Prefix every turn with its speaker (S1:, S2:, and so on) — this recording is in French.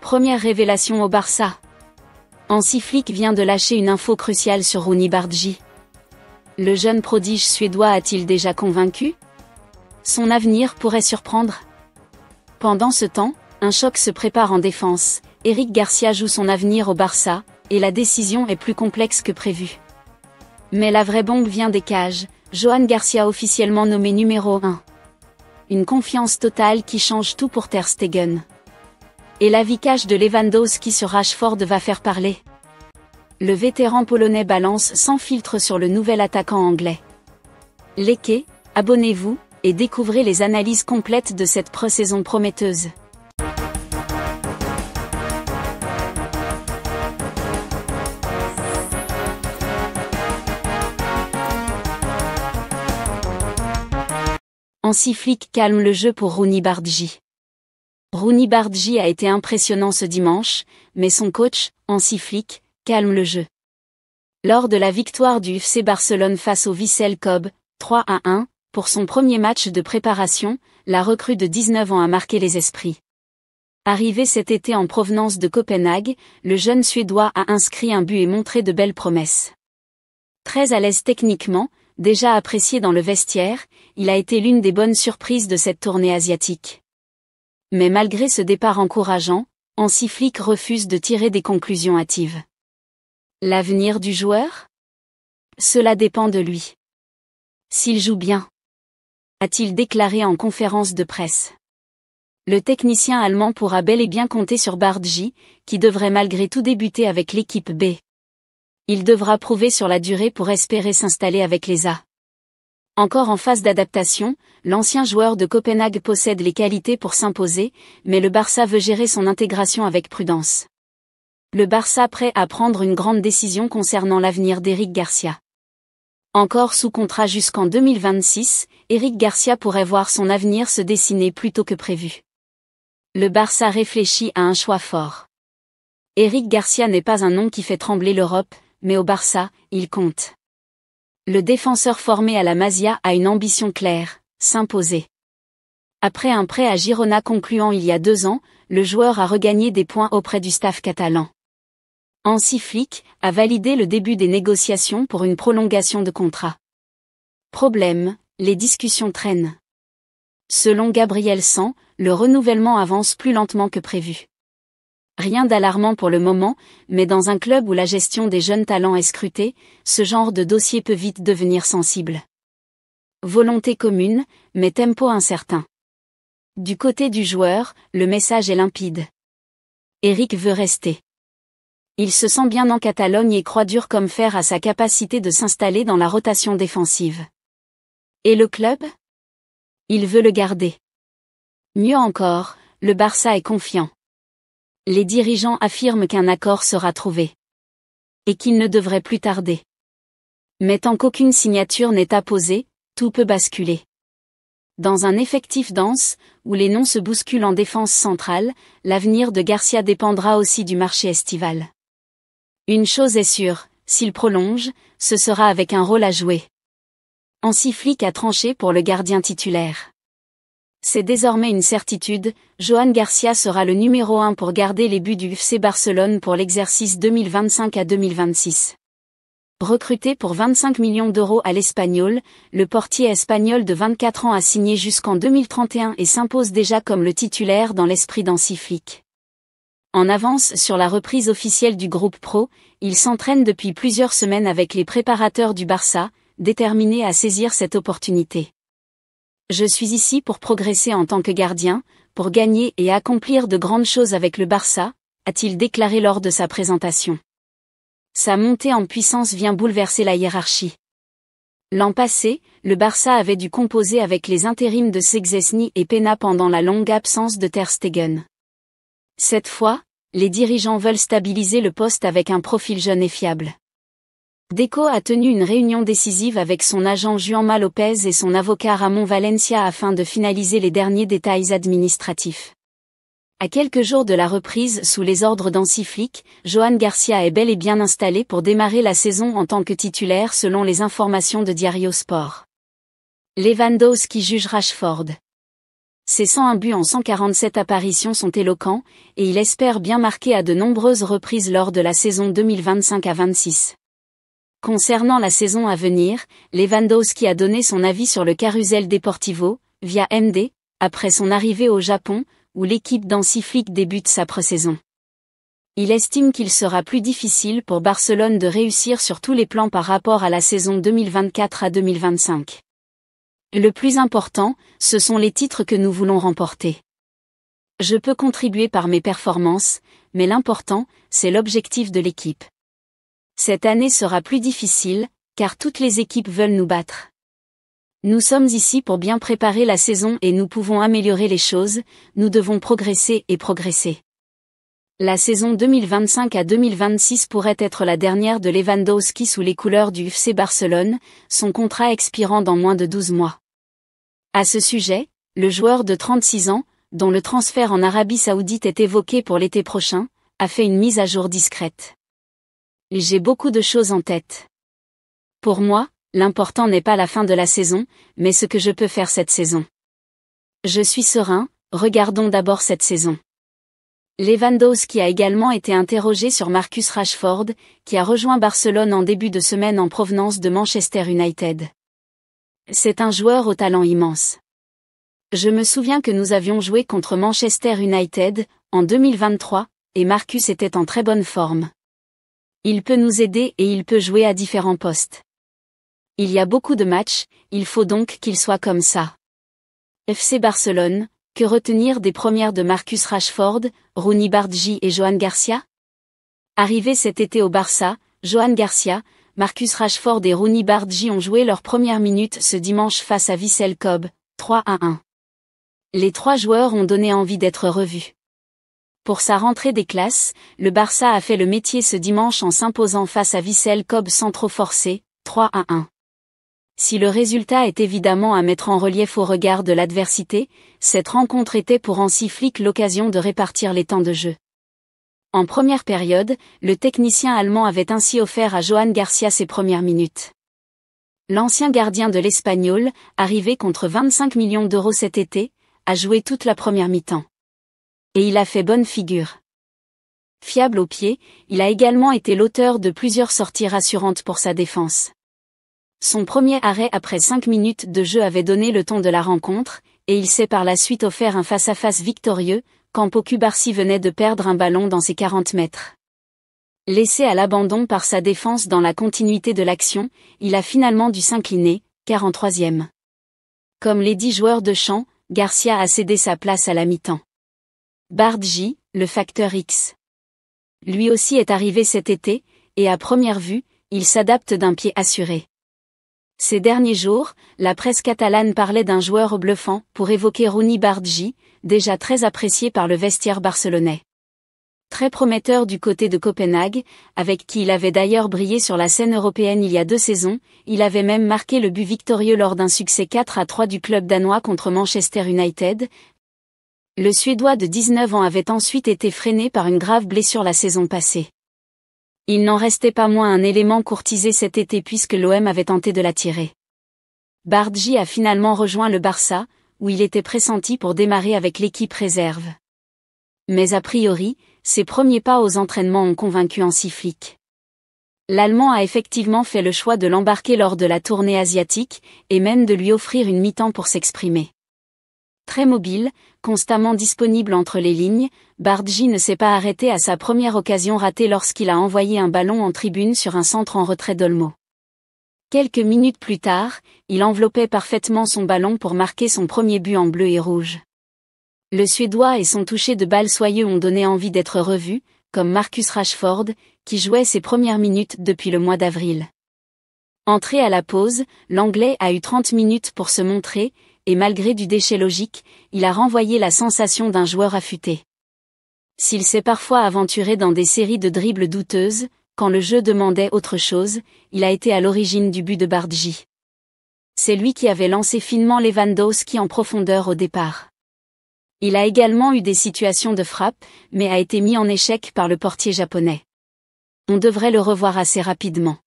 S1: Première révélation au Barça. Hansi Flick vient de lâcher une info cruciale sur Rooney Bardghji. Le jeune prodige suédois a-t-il déjà convaincu? Son avenir pourrait surprendre. Pendant ce temps, un choc se prépare en défense. Eric Garcia joue son avenir au Barça, et la décision est plus complexe que prévu. Mais la vraie bombe vient des cages, Johan Garcia officiellement nommé numéro 1. Une confiance totale qui change tout pour Ter Stegen. Et l'avis-cache de Lewandowski sur Rashford va faire parler. Le vétéran polonais balance sans filtre sur le nouvel attaquant anglais. Likez, abonnez-vous, et découvrez les analyses complètes de cette pré-saison prometteuse. Hansi Flick calme le jeu pour Rooney Bardghji. Rooney Bardghji a été impressionnant ce dimanche, mais son coach, Hansi Flick, calme le jeu. Lors de la victoire du FC Barcelone face au Vissel Kobe, 3-1, pour son premier match de préparation, la recrue de 19 ans a marqué les esprits. Arrivé cet été en provenance de Copenhague, le jeune Suédois a inscrit un but et montré de belles promesses. Très à l'aise techniquement, déjà apprécié dans le vestiaire, il a été l'une des bonnes surprises de cette tournée asiatique. Mais malgré ce départ encourageant, Hansi Flick refuse de tirer des conclusions hâtives. L'avenir du joueur? Cela dépend de lui. S'il joue bien, a-t-il déclaré en conférence de presse. Le technicien allemand pourra bel et bien compter sur Bardghji, qui devrait malgré tout débuter avec l'équipe B. Il devra prouver sur la durée pour espérer s'installer avec les A. Encore en phase d'adaptation, l'ancien joueur de Copenhague possède les qualités pour s'imposer, mais le Barça veut gérer son intégration avec prudence. Le Barça prêt à prendre une grande décision concernant l'avenir d'Eric Garcia. Encore sous contrat jusqu'en 2026, Eric Garcia pourrait voir son avenir se dessiner plus tôt que prévu. Le Barça réfléchit à un choix fort. Eric Garcia n'est pas un nom qui fait trembler l'Europe, mais au Barça, il compte. Le défenseur formé à la Masia a une ambition claire, s'imposer. Après un prêt à Girona concluant il y a 2 ans, le joueur a regagné des points auprès du staff catalan. Hansi Flick a validé le début des négociations pour une prolongation de contrat. Problème, les discussions traînent. Selon Gabriel San, le renouvellement avance plus lentement que prévu. Rien d'alarmant pour le moment, mais dans un club où la gestion des jeunes talents est scrutée, ce genre de dossier peut vite devenir sensible. Volonté commune, mais tempo incertain. Du côté du joueur, le message est limpide. Eric veut rester. Il se sent bien en Catalogne et croit dur comme fer à sa capacité de s'installer dans la rotation défensive. Et le club? Il veut le garder. Mieux encore, le Barça est confiant. Les dirigeants affirment qu'un accord sera trouvé. Et qu'il ne devrait plus tarder. Mais tant qu'aucune signature n'est apposée, tout peut basculer. Dans un effectif dense, où les noms se bousculent en défense centrale, l'avenir de Garcia dépendra aussi du marché estival. Une chose est sûre, s'il prolonge, ce sera avec un rôle à jouer. Hansi Flick a tranché pour le gardien titulaire. C'est désormais une certitude, Johan Garcia sera le numéro 1 pour garder les buts du FC Barcelone pour l'exercice 2025 à 2026. Recruté pour 25 millions d'euros à l'Espagnol, le portier espagnol de 24 ans a signé jusqu'en 2031 et s'impose déjà comme le titulaire dans l'esprit d'Hansi Flick. En avance sur la reprise officielle du groupe pro, il s'entraîne depuis plusieurs semaines avec les préparateurs du Barça, déterminé à saisir cette opportunité. Je suis ici pour progresser en tant que gardien, pour gagner et accomplir de grandes choses avec le Barça, a-t-il déclaré lors de sa présentation. Sa montée en puissance vient bouleverser la hiérarchie. L'an passé, le Barça avait dû composer avec les intérims de Szczęsny et Pena pendant la longue absence de Ter Stegen. Cette fois, les dirigeants veulent stabiliser le poste avec un profil jeune et fiable. Deco a tenu une réunion décisive avec son agent Juanma Lopez et son avocat Ramon Valencia afin de finaliser les derniers détails administratifs. À quelques jours de la reprise sous les ordres d'Hansi Flick, Johan Garcia est bel et bien installé pour démarrer la saison en tant que titulaire selon les informations de Diario Sport. Lewandowski juge Rashford. Ses 101 buts en 147 apparitions sont éloquents, et il espère bien marquer à de nombreuses reprises lors de la saison 2025-26. Concernant la saison à venir, Lewandowski a donné son avis sur le Carousel Deportivo, via MD, après son arrivée au Japon, où l'équipe d'Hansi Flick débute sa pré-saison. Il estime qu'il sera plus difficile pour Barcelone de réussir sur tous les plans par rapport à la saison 2024 à 2025. Le plus important, ce sont les titres que nous voulons remporter. Je peux contribuer par mes performances, mais l'important, c'est l'objectif de l'équipe. Cette année sera plus difficile, car toutes les équipes veulent nous battre. Nous sommes ici pour bien préparer la saison et nous pouvons améliorer les choses, nous devons progresser et progresser. La saison 2025 à 2026 pourrait être la dernière de Lewandowski sous les couleurs du FC Barcelone, son contrat expirant dans moins de 12 mois. À ce sujet, le joueur de 36 ans, dont le transfert en Arabie Saoudite est évoqué pour l'été prochain, a fait une mise à jour discrète. J'ai beaucoup de choses en tête. Pour moi, l'important n'est pas la fin de la saison, mais ce que je peux faire cette saison. Je suis serein, regardons d'abord cette saison. Lewandowski a également été interrogé sur Marcus Rashford, qui a rejoint Barcelone en début de semaine en provenance de Manchester United. C'est un joueur au talent immense. Je me souviens que nous avions joué contre Manchester United, en 2023, et Marcus était en très bonne forme. Il peut nous aider et il peut jouer à différents postes. Il y a beaucoup de matchs, il faut donc qu'il soit comme ça. FC Barcelone, que retenir des premières de Marcus Rashford, Rooney Bardghji et Johan Garcia? Arrivé cet été au Barça, Johan Garcia, Marcus Rashford et Rooney Bardghji ont joué leurs premières minutes ce dimanche face à Vissel Kobe, 3-1. Les trois joueurs ont donné envie d'être revus. Pour sa rentrée des classes, le Barça a fait le métier ce dimanche en s'imposant face à Vissel Kobe sans trop forcer, 3-1. Si le résultat est évidemment à mettre en relief au regard de l'adversité, cette rencontre était pour Hansi Flick l'occasion de répartir les temps de jeu. En première période, le technicien allemand avait ainsi offert à Johan Garcia ses premières minutes. L'ancien gardien de l'Espagnol, arrivé contre 25 millions d'euros cet été, a joué toute la première mi-temps. Et il a fait bonne figure. Fiable au pied, il a également été l'auteur de plusieurs sorties rassurantes pour sa défense. Son premier arrêt après 5 minutes de jeu avait donné le ton de la rencontre, et il s'est par la suite offert un face-à-face victorieux, quand Pau Cubarsí venait de perdre un ballon dans ses 40 mètres. Laissé à l'abandon par sa défense dans la continuité de l'action, il a finalement dû s'incliner, 43e. Comme les 10 joueurs de champ, Garcia a cédé sa place à la mi-temps. Bardghji, le facteur X. Lui aussi est arrivé cet été, et à première vue, il s'adapte d'un pied assuré. Ces derniers jours, la presse catalane parlait d'un joueur bluffant pour évoquer Rooney Bardghji, déjà très apprécié par le vestiaire barcelonais. Très prometteur du côté de Copenhague, avec qui il avait d'ailleurs brillé sur la scène européenne il y a 2 saisons, il avait même marqué le but victorieux lors d'un succès 4-3 du club danois contre Manchester United. Le Suédois de 19 ans avait ensuite été freiné par une grave blessure la saison passée. Il n'en restait pas moins un élément courtisé cet été puisque l'OM avait tenté de l'attirer. Bardghji a finalement rejoint le Barça, où il était pressenti pour démarrer avec l'équipe réserve. Mais a priori, ses premiers pas aux entraînements ont convaincu Hansi Flick. L'Allemand a effectivement fait le choix de l'embarquer lors de la tournée asiatique, et même de lui offrir une mi-temps pour s'exprimer. Très mobile, constamment disponible entre les lignes, Bardghji ne s'est pas arrêté à sa première occasion ratée lorsqu'il a envoyé un ballon en tribune sur un centre en retrait d'Olmo. Quelques minutes plus tard, il enveloppait parfaitement son ballon pour marquer son premier but en bleu et rouge. Le Suédois et son toucher de balle soyeux ont donné envie d'être revu, comme Marcus Rashford, qui jouait ses premières minutes depuis le mois d'avril. Entré à la pause, l'Anglais a eu 30 minutes pour se montrer, et malgré du déchet logique, il a renvoyé la sensation d'un joueur affûté. S'il s'est parfois aventuré dans des séries de dribbles douteuses, quand le jeu demandait autre chose, il a été à l'origine du but de Bardghji. C'est lui qui avait lancé finement Lewandowski en profondeur au départ. Il a également eu des situations de frappe, mais a été mis en échec par le portier japonais. On devrait le revoir assez rapidement.